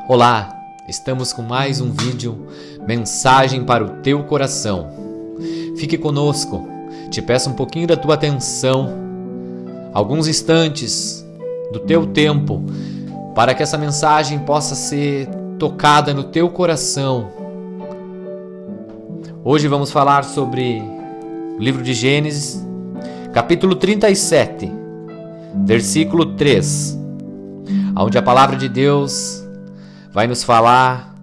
Olá, estamos com mais um vídeo, mensagem para o teu coração. Fique conosco, te peço um pouquinho da tua atenção, alguns instantes do teu tempo, para que essa mensagem possa ser tocada no teu coração. Hoje vamos falar sobre o livro de Gênesis, capítulo 37, versículo 3, onde a palavra de Deus vai nos falar: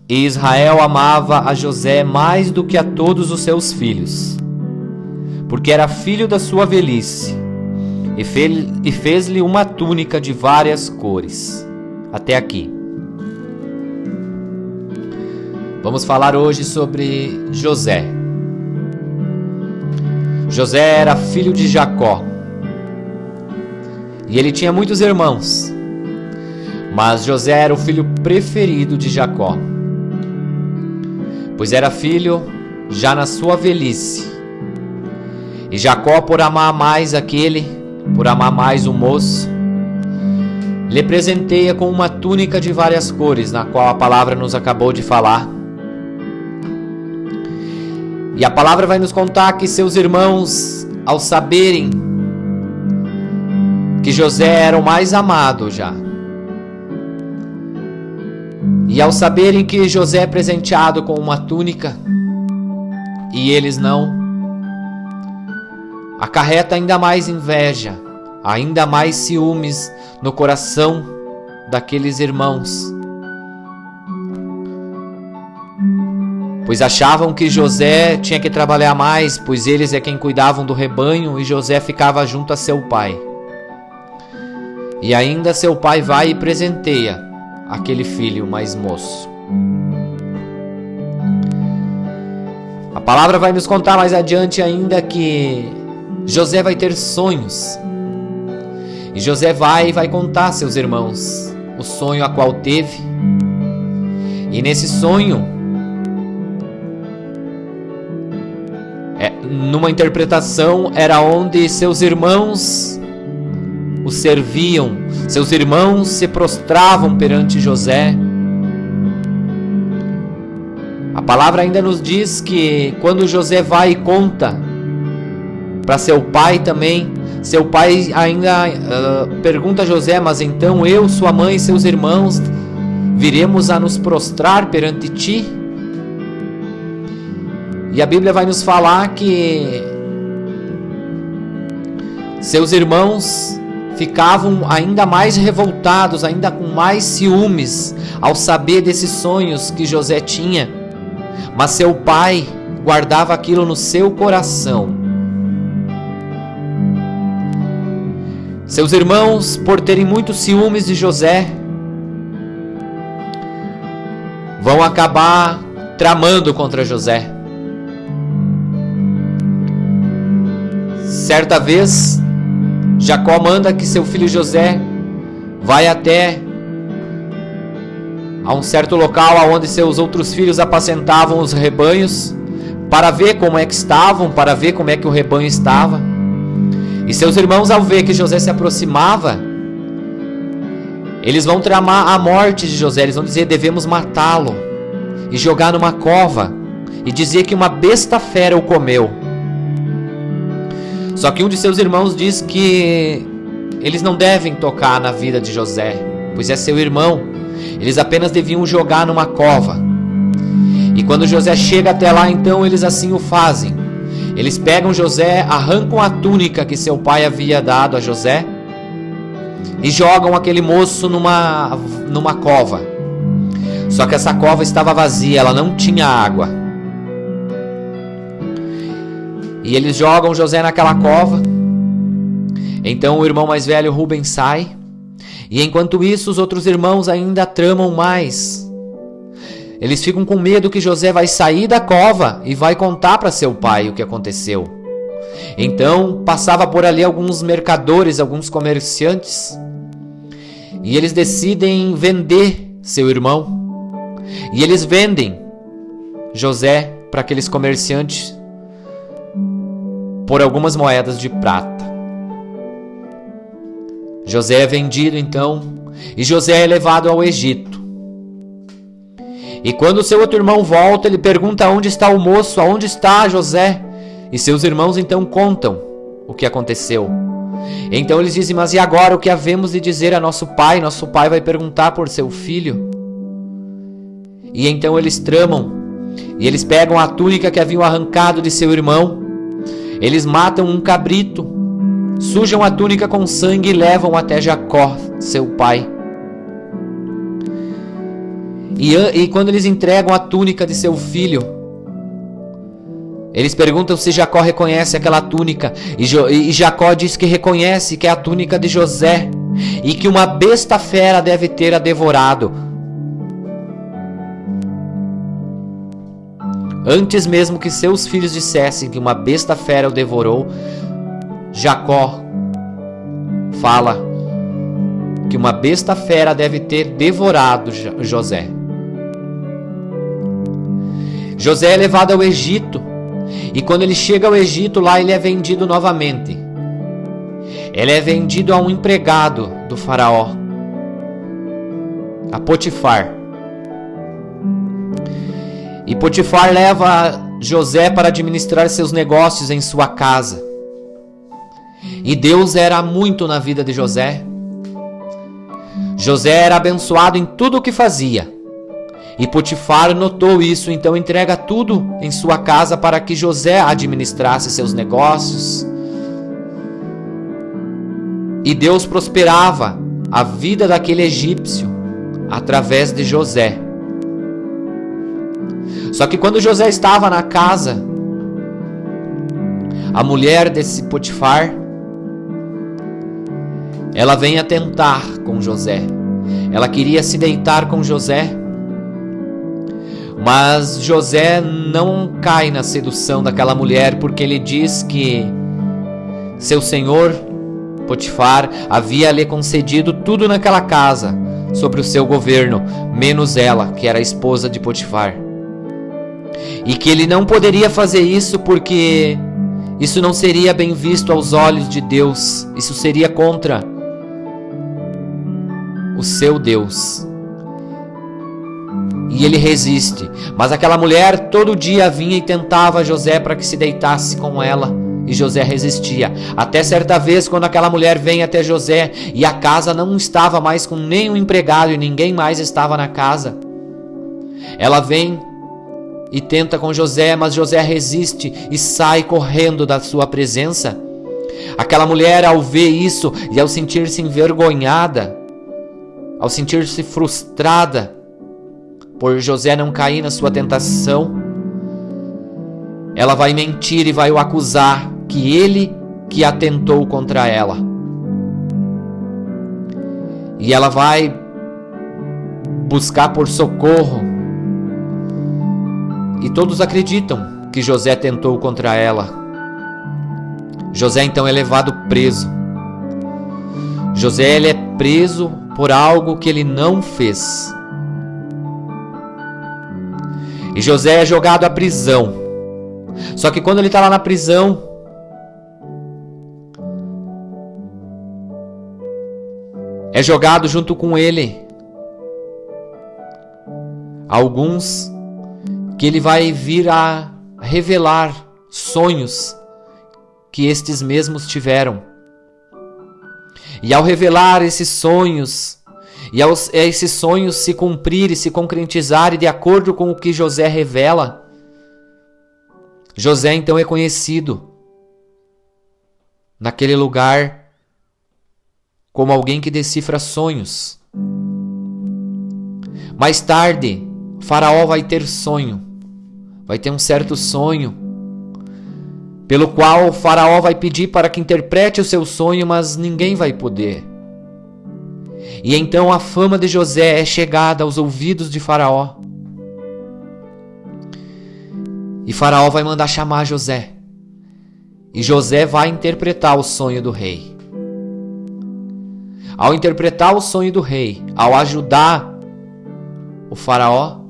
E Israel amava a José mais do que a todos os seus filhos, porque era filho da sua velhice, e fez-lhe uma túnica de várias cores. Até aqui. Vamos falar hoje sobre José. José era filho de Jacó, e ele tinha muitos irmãos, mas José era o filho preferido de Jacó, pois era filho já na sua velhice. E Jacó, por amar mais o moço, lhe presenteia com uma túnica de várias cores, na qual a palavra nos acabou de falar. E a palavra vai nos contar que seus irmãos, ao saberem que José era o mais amado já, e ao saberem que José é presenteado com uma túnica e eles não, acarreta ainda mais inveja, ainda mais ciúmes no coração daqueles irmãos, pois achavam que José tinha que trabalhar mais, pois eles é quem cuidavam do rebanho e José ficava junto a seu pai. E ainda seu pai vai e presenteia aquele filho mais moço. A palavra vai nos contar mais adiante ainda que José vai ter sonhos. E José vai contar a seus irmãos o sonho a qual teve. E nesse sonho, numa interpretação, era onde seus irmãos o serviam, seus irmãos se prostravam perante José. A palavra ainda nos diz que quando José vai e conta para seu pai também, seu pai ainda pergunta a José: mas então eu, sua mãe e seus irmãos viremos a nos prostrar perante ti? E a Bíblia vai nos falar que seus irmãos ficavam ainda mais revoltados, ainda com mais ciúmes, ao saber desses sonhos que José tinha. Mas seu pai guardava aquilo no seu coração. Seus irmãos, por terem muitos ciúmes de José, vão acabar tramando contra José. Certa vez, Jacó manda que seu filho José vai até a um certo local onde seus outros filhos apacentavam os rebanhos, para ver como é que estavam, para ver como é que o rebanho estava. E seus irmãos, ao ver que José se aproximava, eles vão tramar a morte de José. Eles vão dizer: devemos matá-lo e jogar numa cova e dizer que uma besta fera o comeu. Só que um de seus irmãos diz que eles não devem tocar na vida de José, pois é seu irmão. Eles apenas deviam jogar numa cova. E quando José chega até lá, então eles assim o fazem. Eles pegam José, arrancam a túnica que seu pai havia dado a José e jogam aquele moço numa cova. Só que essa cova estava vazia, ela não tinha água. E eles jogam José naquela cova. Então o irmão mais velho, Rubem, sai. E enquanto isso, os outros irmãos ainda tramam mais. Eles ficam com medo que José vai sair da cova e vai contar para seu pai o que aconteceu. Então passava por ali alguns mercadores, alguns comerciantes, e eles decidem vender seu irmão. E eles vendem José para aqueles comerciantes por algumas moedas de prata. José é vendido então, e José é levado ao Egito. E quando seu outro irmão volta, ele pergunta onde está o moço, aonde está José? E seus irmãos então contam o que aconteceu. Então eles dizem, mas e agora o que havemos de dizer a nosso pai? Nosso pai vai perguntar por seu filho. E então eles tramam, e eles pegam a túnica que haviam arrancado de seu irmão, eles matam um cabrito, sujam a túnica com sangue e levam até Jacó, seu pai. E quando eles entregam a túnica de seu filho, eles perguntam se Jacó reconhece aquela túnica. E Jacó diz que reconhece que é a túnica de José e que uma besta fera deve ter a devorado. Antes mesmo que seus filhos dissessem que uma besta fera o devorou, Jacó fala que uma besta fera deve ter devorado José. José é levado ao Egito, e quando ele chega ao Egito, lá ele é vendido novamente. Ele é vendido a um empregado do faraó, a Potifar. E Potifar leva José para administrar seus negócios em sua casa. E Deus era muito na vida de José. José era abençoado em tudo o que fazia. E Potifar notou isso, então entrega tudo em sua casa para que José administrasse seus negócios. E Deus prosperava a vida daquele egípcio através de José. Só que quando José estava na casa, a mulher desse Potifar, ela vem a tentar com José. Ela queria se deitar com José, mas José não cai na sedução daquela mulher, porque ele diz que seu senhor Potifar havia lhe concedido tudo naquela casa sobre o seu governo, menos ela, que era a esposa de Potifar. E que ele não poderia fazer isso porque isso não seria bem visto aos olhos de Deus. Isso seria contra o seu Deus. E ele resiste. Mas aquela mulher todo dia vinha e tentava José para que se deitasse com ela. E José resistia. Até certa vez, quando aquela mulher vem até José e a casa não estava mais com nenhum empregado e ninguém mais estava na casa, ela vem e tenta com José, mas José resiste e sai correndo da sua presença. Aquela mulher, ao ver isso e ao sentir-se envergonhada, ao sentir-se frustrada por José não cair na sua tentação, ela vai mentir e vai o acusar que ele que atentou contra ela. E ela vai buscar por socorro. E todos acreditam que José tentou contra ela. José então é levado preso. José ele é preso por algo que ele não fez. E José é jogado à prisão. Só que quando ele está lá na prisão, é jogado junto com ele alguns que ele vai vir a revelar sonhos que estes mesmos tiveram. E ao revelar esses sonhos, e ao esses sonhos se cumprirem, se concretizarem de acordo com o que José revela, José então é conhecido naquele lugar como alguém que decifra sonhos. Mais tarde, Faraó vai ter sonho, vai ter um certo sonho, pelo qual o Faraó vai pedir para que interprete o seu sonho, mas ninguém vai poder. E então a fama de José é chegada aos ouvidos de Faraó. E Faraó vai mandar chamar José. E José vai interpretar o sonho do rei. Ao interpretar o sonho do rei, ao ajudar o Faraó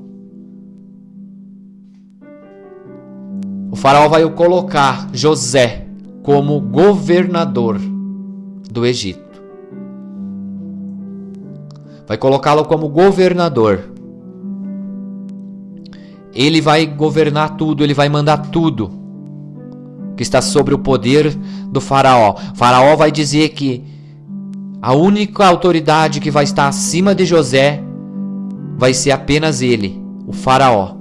vai colocar José como governador do Egito. Vai colocá-lo como governador. ele vai governar tudo, ele vai mandar tudo que está sobre o poder do faraó. O faraó vai dizer que a única autoridade que vai estar acima de José vai ser apenas ele, o faraó.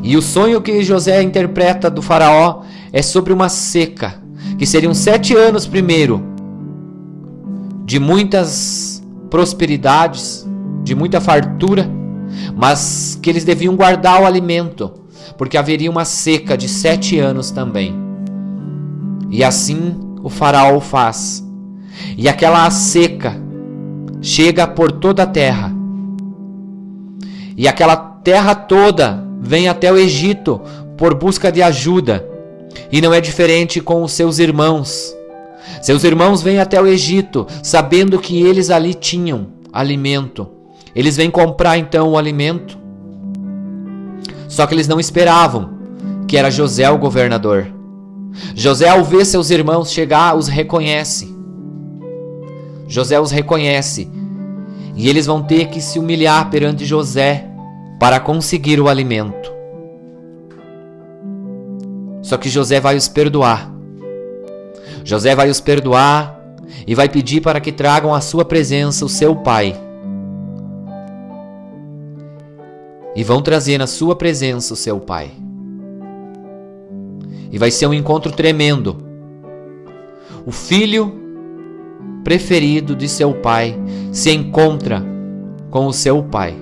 E o sonho que José interpreta do faraó é sobre uma seca, que seriam 7 anos primeiro, de muitas prosperidades, de muita fartura, mas que eles deviam guardar o alimento, porque haveria uma seca de 7 anos também. E assim o faraó faz. E aquela seca chega por toda a terra. E aquela terra toda vem até o Egito por busca de ajuda. E não é diferente com os seus irmãos. Seus irmãos vêm até o Egito, sabendo que eles ali tinham alimento. Eles vêm comprar então o alimento. Só que eles não esperavam que era José o governador. José, ao ver seus irmãos chegar, os reconhece. José os reconhece. E eles vão ter que se humilhar perante José para conseguir o alimento. Só que José vai os perdoar. José vai os perdoar e vai pedir para que tragam à sua presença o seu pai. E vão trazer na sua presença o seu pai. E vai ser um encontro tremendo. O filho preferido de seu pai se encontra com o seu pai.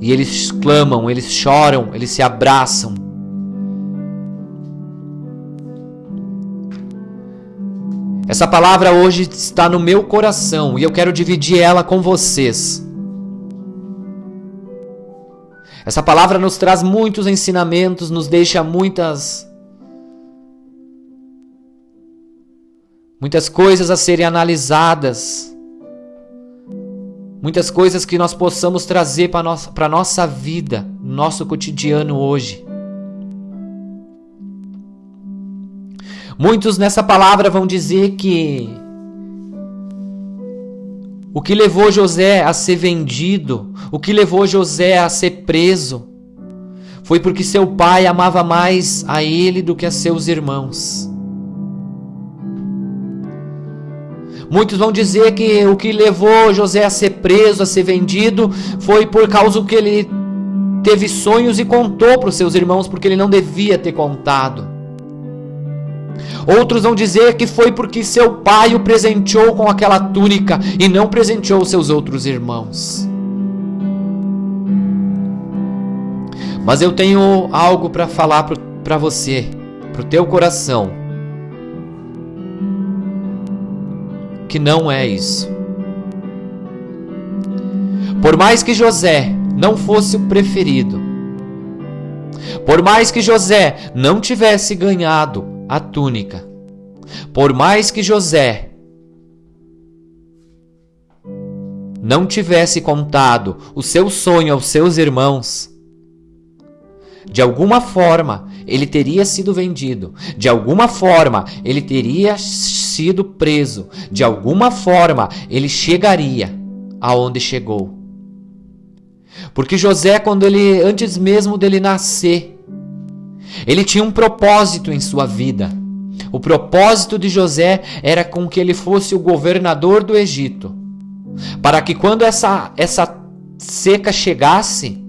E eles clamam, eles choram, eles se abraçam. Essa palavra hoje está no meu coração e eu quero dividir ela com vocês. Essa palavra nos traz muitos ensinamentos, nos deixa muitas coisas a serem analisadas. Muitas coisas que nós possamos trazer para a nossa vida, nosso cotidiano hoje. Muitos nessa palavra vão dizer que o que levou José a ser vendido, o que levou José a ser preso, foi porque seu pai amava mais a ele do que a seus irmãos. Muitos vão dizer que o que levou José a ser preso, a ser vendido, foi por causa que ele teve sonhos e contou para os seus irmãos, porque ele não devia ter contado. Outros vão dizer que foi porque seu pai o presenteou com aquela túnica e não presenteou seus outros irmãos. Mas eu tenho algo para falar para você, para o teu coração, que não é isso. Por mais que José não fosse o preferido, por mais que José não tivesse ganhado a túnica, por mais que José não tivesse contado o seu sonho aos seus irmãos, de alguma forma ele teria sido vendido, de alguma forma ele teria sido preso, de alguma forma ele chegaria aonde chegou. Porque José, antes mesmo dele nascer, ele tinha um propósito em sua vida. O propósito de José era com que ele fosse o governador do Egito, para que quando essa seca chegasse,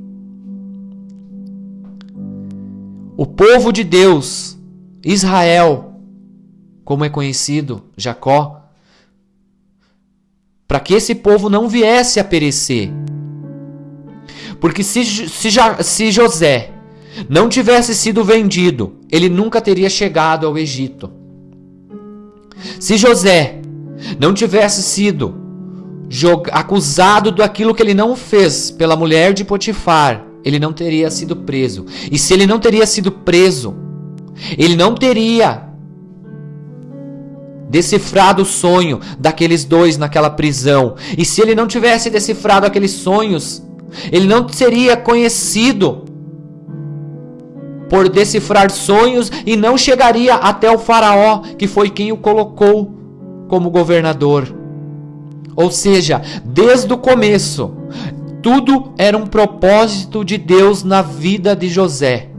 o povo de Deus, Israel, como é conhecido, Jacó, para que esse povo não viesse a perecer. Porque se José não tivesse sido vendido, ele nunca teria chegado ao Egito. Se José não tivesse sido acusado daquilo que ele não fez pela mulher de Potifar, ele não teria sido preso. E se ele não teria sido preso, ele não teria decifrado o sonho daqueles dois naquela prisão. E se ele não tivesse decifrado aqueles sonhos, ele não seria conhecido por decifrar sonhos e não chegaria até o faraó, que foi quem o colocou como governador. Ou seja, desde o começo, tudo era um propósito de Deus na vida de José.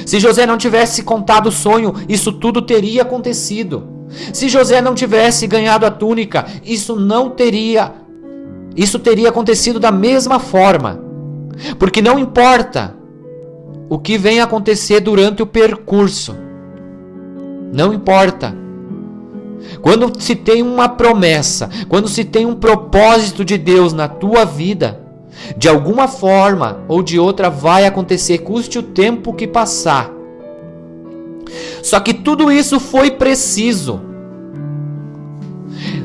Se José não tivesse contado o sonho, isso tudo teria acontecido. Se José não tivesse ganhado a túnica, isso teria acontecido da mesma forma. Porque não importa o que venha acontecer durante o percurso. Não importa. Quando se tem uma promessa, quando se tem um propósito de Deus na tua vida, de alguma forma ou de outra vai acontecer, custe o tempo que passar. Só que tudo isso foi preciso.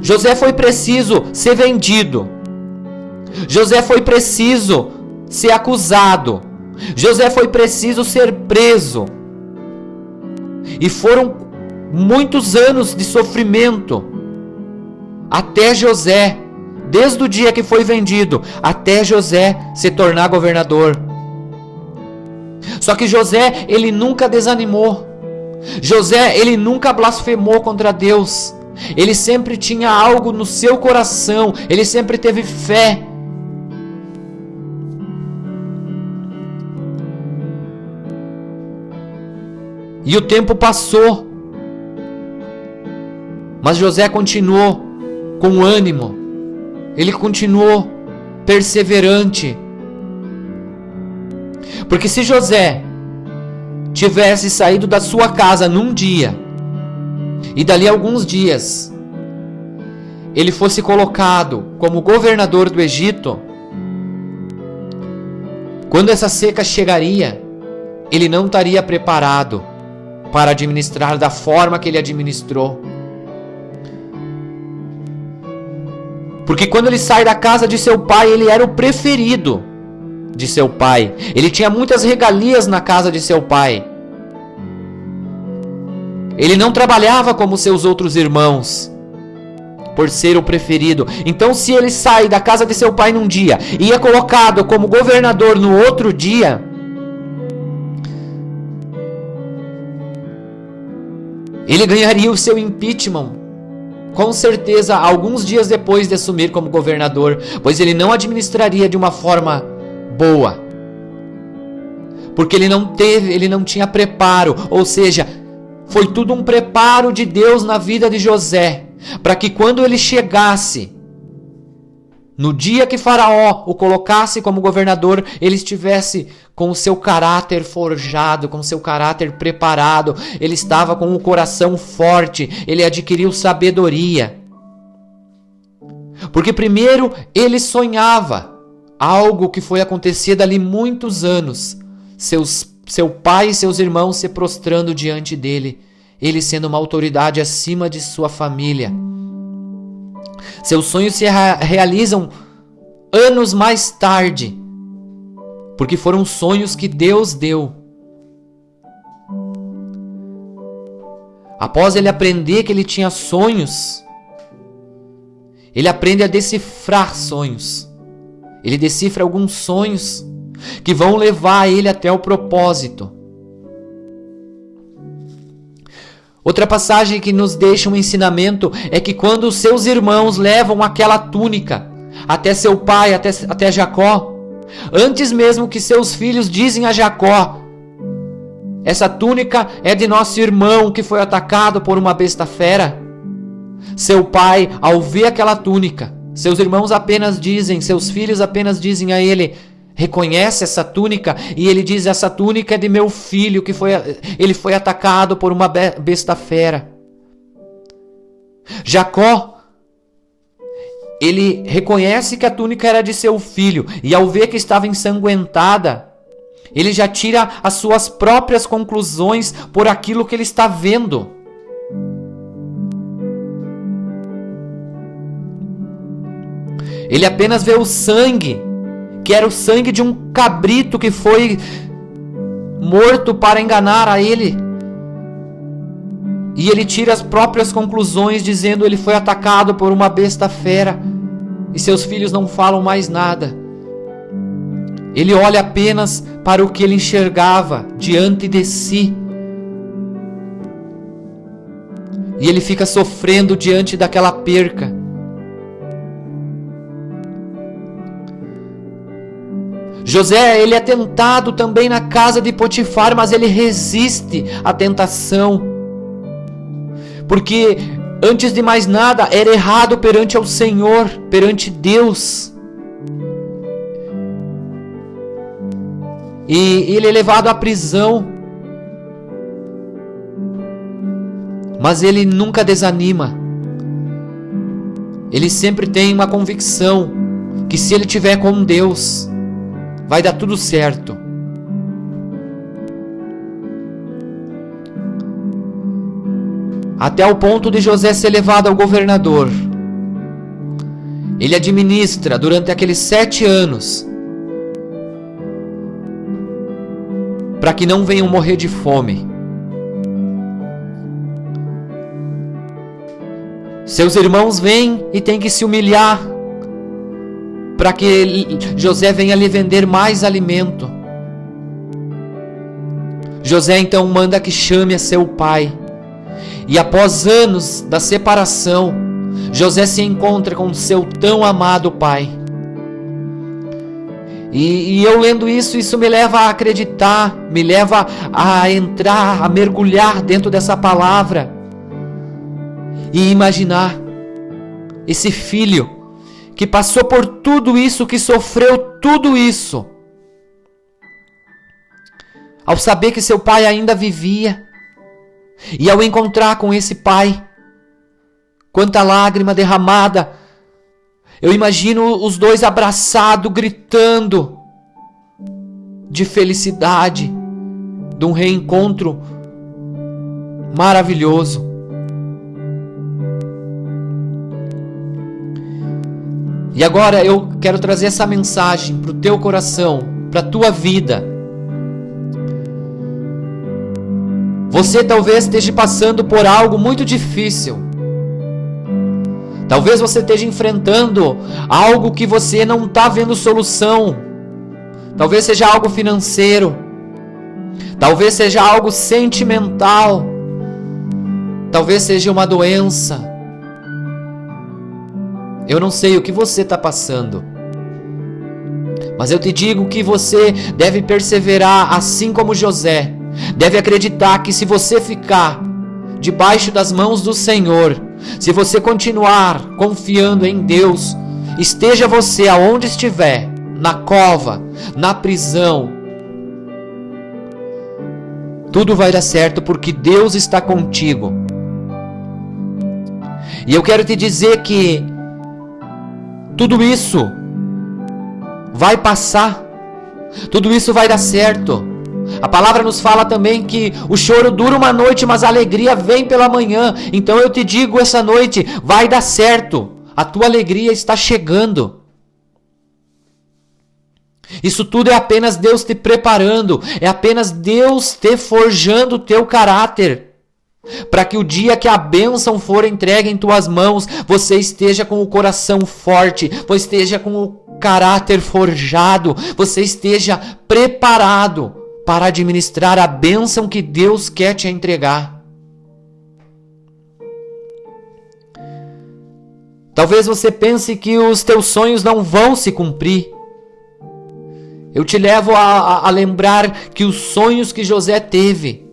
José foi preciso ser vendido. José foi preciso ser acusado. José foi preciso ser preso. E foram muitos anos de sofrimento até José, desde o dia que foi vendido, até José se tornar governador. Só que José, ele nunca desanimou. José, ele nunca blasfemou contra Deus. Ele sempre tinha algo no seu coração. Ele sempre teve fé. E o tempo passou. Mas José continuou com ânimo. Ele continuou perseverante. Porque se José tivesse saído da sua casa num dia, e dali a alguns dias ele fosse colocado como governador do Egito, quando essa seca chegaria, ele não estaria preparado para administrar da forma que ele administrou. Porque quando ele sai da casa de seu pai, ele era o preferido de seu pai. Ele tinha muitas regalias na casa de seu pai. Ele não trabalhava como seus outros irmãos, por ser o preferido. Então, se ele sai da casa de seu pai num dia e é colocado como governador no outro dia, ele ganharia o seu impeachment, com certeza, alguns dias depois de assumir como governador, pois ele não administraria de uma forma boa. Porque ele não tinha preparo, ou seja, foi tudo um preparo de Deus na vida de José, para que quando ele chegasse, no dia que Faraó o colocasse como governador, ele estivesse com o seu caráter forjado, com o seu caráter preparado, ele estava com o coração forte, ele adquiriu sabedoria. Porque primeiro ele sonhava algo que foi acontecer dali muitos anos, seu pai e seus irmãos se prostrando diante dele, ele sendo uma autoridade acima de sua família. Seus sonhos se realizam anos mais tarde, porque foram sonhos que Deus deu. Após ele aprender que ele tinha sonhos, ele aprende a decifrar sonhos. Ele decifra alguns sonhos que vão levar ele até o propósito. Outra passagem que nos deixa um ensinamento é que quando os seus irmãos levam aquela túnica até seu pai, até Jacó, antes mesmo que seus filhos dizem a Jacó: essa túnica é de nosso irmão que foi atacado por uma besta fera. Seu pai, ao ver aquela túnica, seus irmãos apenas dizem, seus filhos apenas dizem a ele: reconhece essa túnica? E ele diz: essa túnica é de meu filho, ele foi atacado por uma besta fera. Jacó, ele reconhece que a túnica era de seu filho, e ao ver que estava ensanguentada, ele já tira as suas próprias conclusões por aquilo que ele está vendo. Ele apenas vê o sangue, que era o sangue de um cabrito que foi morto para enganar a ele. E ele tira as próprias conclusões, dizendo: ele foi atacado por uma besta fera. E seus filhos não falam mais nada. Ele olha apenas para o que ele enxergava diante de si. E ele fica sofrendo diante daquela perca. José, ele é tentado também na casa de Potifar, mas ele resiste à tentação. Porque, antes de mais nada, era errado perante ao Senhor, perante Deus. E ele é levado à prisão. Mas ele nunca desanima. Ele sempre tem uma convicção que se ele estiver com Deus, vai dar tudo certo. Até o ponto de José ser levado ao governador. Ele administra durante aqueles 7 anos, para que não venham morrer de fome. Seus irmãos vêm e têm que se humilhar para que José venha lhe vender mais alimento. José então manda que chame a seu pai. E após anos da separação, José se encontra com seu tão amado pai. E eu lendo isso me leva a acreditar, me leva a entrar, a mergulhar dentro dessa palavra. E imaginar esse filho que passou por tudo isso, que sofreu tudo isso, ao saber que seu pai ainda vivia, e ao encontrar com esse pai, quanta lágrima derramada. Eu imagino os dois abraçados, gritando de felicidade, de um reencontro maravilhoso. E agora eu quero trazer essa mensagem para o teu coração, para a tua vida. Você talvez esteja passando por algo muito difícil. Talvez você esteja enfrentando algo que você não está vendo solução. Talvez seja algo financeiro. Talvez seja algo sentimental. Talvez seja uma doença. Eu não sei o que você está passando, mas eu te digo que você deve perseverar assim como José. Deve acreditar que se você ficar debaixo das mãos do Senhor, se você continuar confiando em Deus, esteja você aonde estiver, na cova, na prisão, tudo vai dar certo porque Deus está contigo. E eu quero te dizer que tudo isso vai passar, tudo isso vai dar certo. A palavra nos fala também que o choro dura uma noite, mas a alegria vem pela manhã. Então eu te digo essa noite, vai dar certo. A tua alegria está chegando. Isso tudo é apenas Deus te preparando, é apenas Deus te forjando o teu caráter, para que o dia que a bênção for entregue em tuas mãos, você esteja com o coração forte, você esteja com o caráter forjado, você esteja preparado para administrar a bênção que Deus quer te entregar. Talvez você pense que os teus sonhos não vão se cumprir. Eu te levo a lembrar que os sonhos que José teve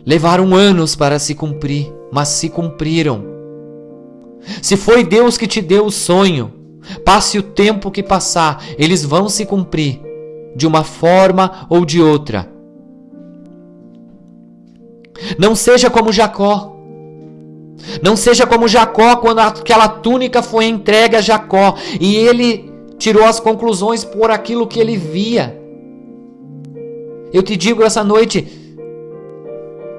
levaram anos para se cumprir, mas se cumpriram. Se foi Deus que te deu o sonho, passe o tempo que passar, eles vão se cumprir, de uma forma ou de outra. Não seja como Jacó. Não seja como Jacó quando aquela túnica foi entregue a Jacó e ele tirou as conclusões por aquilo que ele via. Eu te digo essa noite,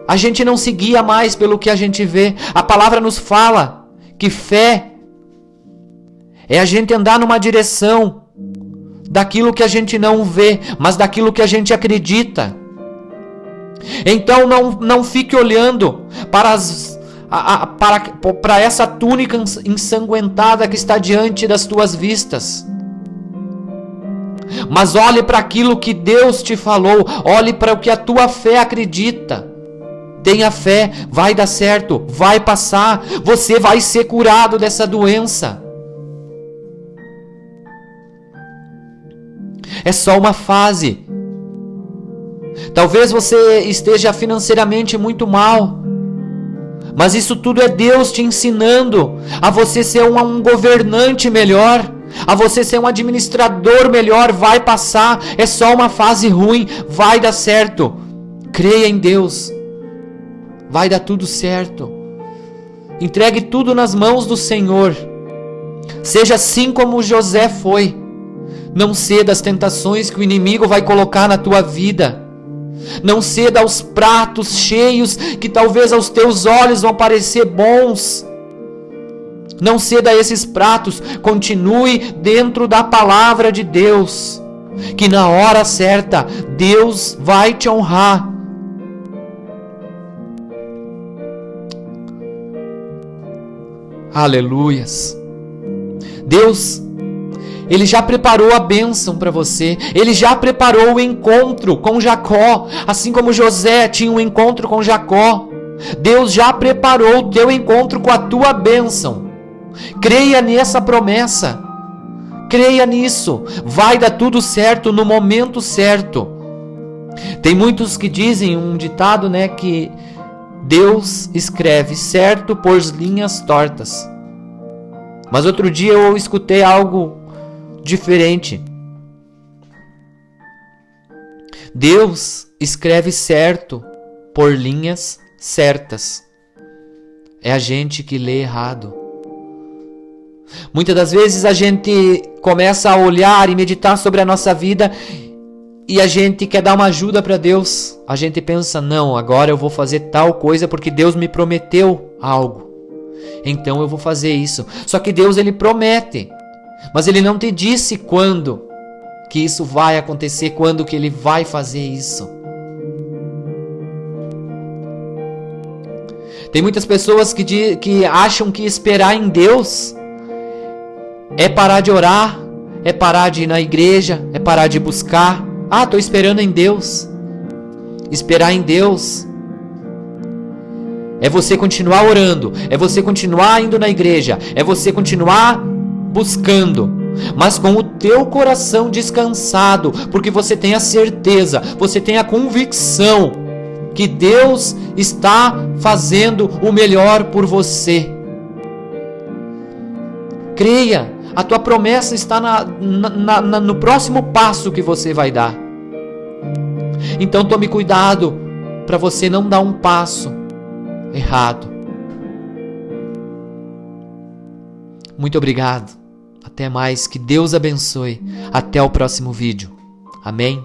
a gente não se guia mais pelo que a gente vê. A palavra nos fala que fé é a gente andar numa direção daquilo que a gente não vê, mas daquilo que a gente acredita. Então não fique olhando para essa túnica ensanguentada que está diante das tuas vistas. Mas olhe para aquilo que Deus te falou, olhe para o que a tua fé acredita. Tenha fé, vai dar certo, vai passar, você vai ser curado dessa doença. É só uma fase. Talvez você esteja financeiramente muito mal, mas isso tudo é Deus te ensinando a você ser um governante melhor, a você ser um administrador melhor. Vai passar, é só uma fase ruim, vai dar certo. Creia em Deus, vai dar tudo certo. Entregue tudo nas mãos do Senhor. Seja assim como José foi. Não ceda às tentações que o inimigo vai colocar na tua vida. Não ceda aos pratos cheios que talvez aos teus olhos vão parecer bons. Não ceda a esses pratos. Continue dentro da palavra de Deus, que na hora certa Deus vai te honrar. Aleluias. Deus, Ele já preparou a bênção para você. Ele já preparou o encontro com Jacó. Assim como José tinha um encontro com Jacó, Deus já preparou o teu encontro com a tua bênção. Creia nessa promessa. Creia nisso. Vai dar tudo certo no momento certo. Tem muitos que dizem um ditado, que Deus escreve certo por linhas tortas. Mas outro dia eu escutei algo diferente. Deus escreve certo por linhas certas. É a gente que lê errado. Muitas das vezes a gente começa a olhar e meditar sobre a nossa vida e a gente quer dar uma ajuda para Deus. A gente pensa, não, agora eu vou fazer tal coisa porque Deus me prometeu algo. Então eu vou fazer isso. Só que Deus, Ele promete, mas Ele não te disse quando que isso vai acontecer, quando que Ele vai fazer isso. Tem muitas pessoas que acham que esperar em Deus é parar de orar, é parar de ir na igreja, é parar de buscar. Estou esperando em Deus. Esperar em Deus é você continuar orando, é você continuar indo na igreja, é você continuar buscando, mas com o teu coração descansado, porque você tem a certeza, você tem a convicção que Deus está fazendo o melhor por você. Creia, a tua promessa está no próximo passo que você vai dar. Então tome cuidado para você não dar um passo errado. Muito obrigado. Até mais. Que Deus abençoe. Até o próximo vídeo. Amém?